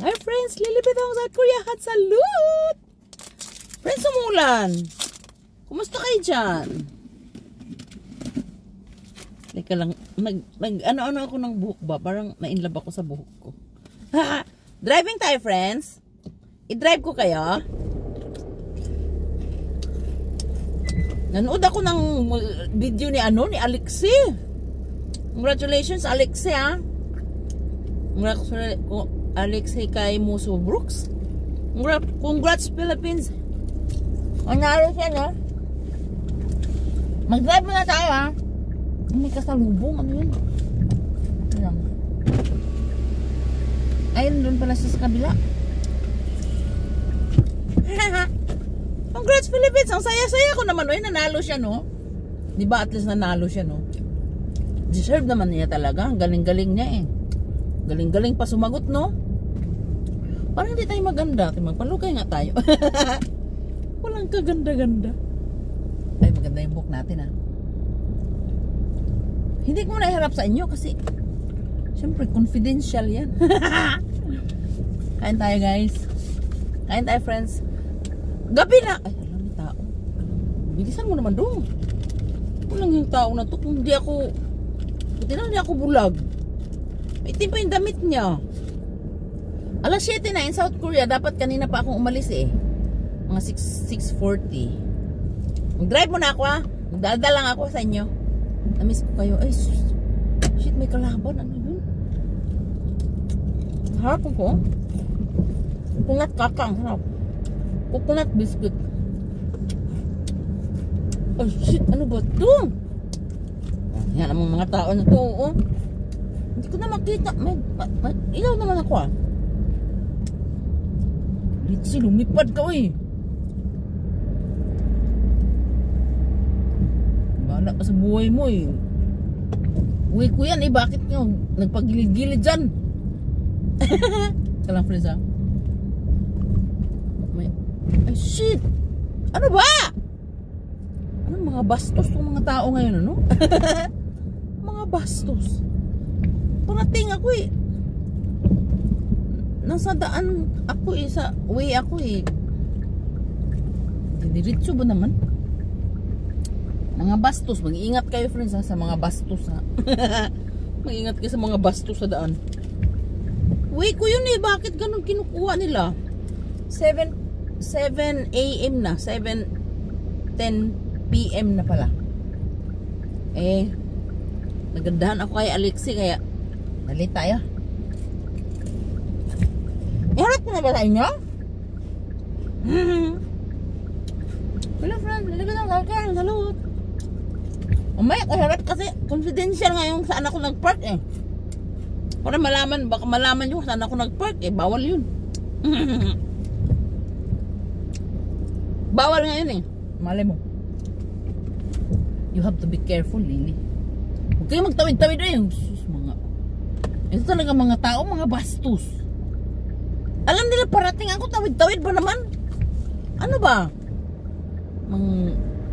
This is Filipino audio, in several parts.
Hi friends, lilipit ako sa Korea Hot Salute! Friends, umulan! Kumusta kayo dyan? Teka lang, ano-ano ako ng buhok ba? Parang na-inlove ako sa buhok ko. Driving tayo, friends. I-drive ko kayo. Nanood ako ng video ni Alexie. Congratulations, Alexie, ha? Alexie kay Muso Brooks. Congrats, Philippines. Manalo siya, no? Mag-drive muna tayo, ha? May kasalubong. Ano yun? Ayun, doon pala sa kabila. Congrats, Philippines. Ang saya-saya ko naman. Oy, nanalo siya, no? Diba at least nanalo siya, no? Deserve naman niya talaga. Ang galing-galing niya, eh. Galing-galing pa sumagot, no? Parang hindi tayo maganda. Magpalugay nga tayo. Walang kaganda-ganda. Ay, maganda yung book natin, ha? Hindi ko na iharap sa inyo kasi syempre confidential yan. Kain tayo, guys. Kain tayo, friends. Gabi na. Ay, alam yung tao. Bilisan mo naman doon. Walang yung tao na to. Kung hindi ako bulag. May itim pa yung damit niya. Alas 7 na in South Korea. Dapat kanina pa akong umalis, eh. Mga 6:40. Mag-drive mo na ako, ha. Magdaldal lang ako sa inyo. Namiss ko kayo. Ay, shit, may kalaban. Ano yun? Harap ko. Coconut kakang. Harap. Coconut biscuit. Oh, shit. Ano ba ito? Yan ang mga tao na ito. Oh. Hindi ko na makita. Ilaw naman ako, ah. Litsi, lumipad ka, oy. Bahala ka sa buhay mo, eh. Uwi ko yan, eh. Bakit nyo nagpagilid-gilid dyan? Kalang friends, ha? Ay, shit! Ano ba? Ano mga bastos ng mga tao ngayon, ano? Mga bastos. Parating ako, eh. Nasa daan ako, eh. Sa way ako, eh. Didiritso ba naman? Mga bastos. Mag-iingat kayo, friends, ha? Sa mga bastos, ha? Mag-iingat kayo sa mga bastos sa daan. Way ko yun, eh. Bakit ganun kinukuha nila? 7 a.m. na. 7:10 p.m. na pala. Eh, nagandahan ako kay Alexie, kaya dali tayo. Iharap ko na ba sa inyo? Hello, friend. Lalagyan ng kalkang. Salud. Umaya ko harap kasi confidential nga yung saan ako nag-park, eh. Para malaman, baka malaman nyo saan ako nag-park, eh. Bawal yun. Bawal nga yun, eh. Malay mo. You have to be careful, Lily. Huwag kayo magtawid-tawid, eh. Sus, mga... Ito talaga mga tao, mga bastos. Alam nila parating ako, tawid-tawid ba naman? Ano ba?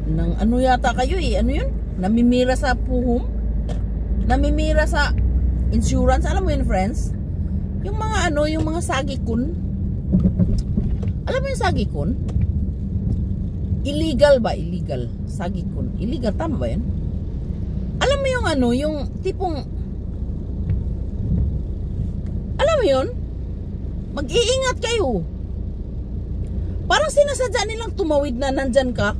Nang ano yata kayo, eh. Ano yun? Namimira sa puhum? Namimira sa insurance? Alam mo yun, friends? Yung mga ano, yung mga sagikon. Alam mo yung sagikon? Illegal ba? Illegal. Sagikon. Illegal. Tama ba yun? Alam mo yung ano, yung tipong... Alam mo yun? Mag-iingat kayo. Parang sinasadya nilang tumawid na nandyan ka.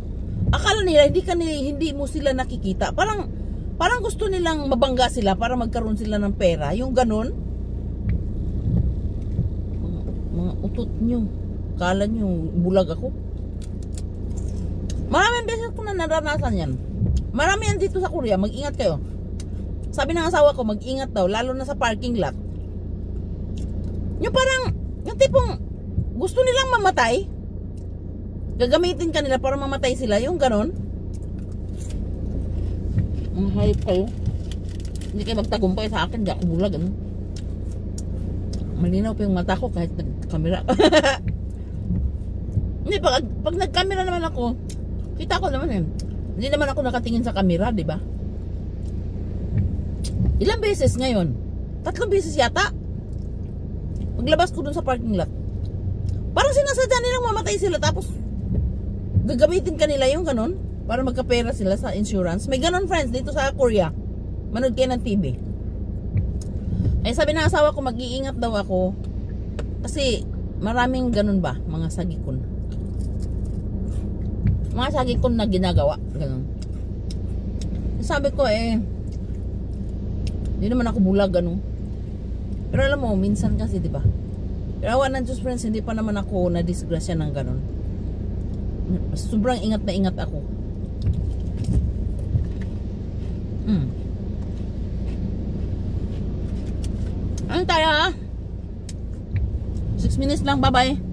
Akala nila hindi mo sila nakikita. Parang gusto nilang mabangga sila para magkaroon sila ng pera. Yung ganun. Mga utot nyo. Akala nyo bulag ako. Maraming beses ko na naranasan yan. Marami yan dito sa Korea. Mag-ingat kayo. Sabi ng asawa ko, mag-ingat daw. Lalo na sa parking lot. Yung parang, yung tipong gusto nilang mamatay. Gagamitin ka nila para mamatay sila. Yung ganon. Ang hayop kayo. Hindi kayo magtagumpay sa akin. Di ako bulag. Ano? Malinaw pa yung mata ko kahit nag-camera. Hindi, pag nag-camera naman ako, kita ko naman, eh. Hindi naman ako nakatingin sa camera, di ba? Ilang beses ngayon? 3 beses yata. Paglabas ko dun sa parking lot, parang sinasadya nilang mamatay sila tapos gagamitin kanila yung ganun para magkapera sila sa insurance. May ganun friends dito sa Korea. Manood kayo ng TV. Ay sabi ng asawa ko mag-iingat daw ako kasi maraming ganun ba mga sagikon. Mga sagikon na ginagawa ganun. Sabi ko hindi naman ako bulag ganun. Pero alam mo, minsan kasi, di ba? Pero awan ng Diyos, friends, hindi pa naman ako na-disgrasya ng ganun. Sobrang ingat na ingat ako. Ano tayo, ha? 6 minutes lang, bye-bye.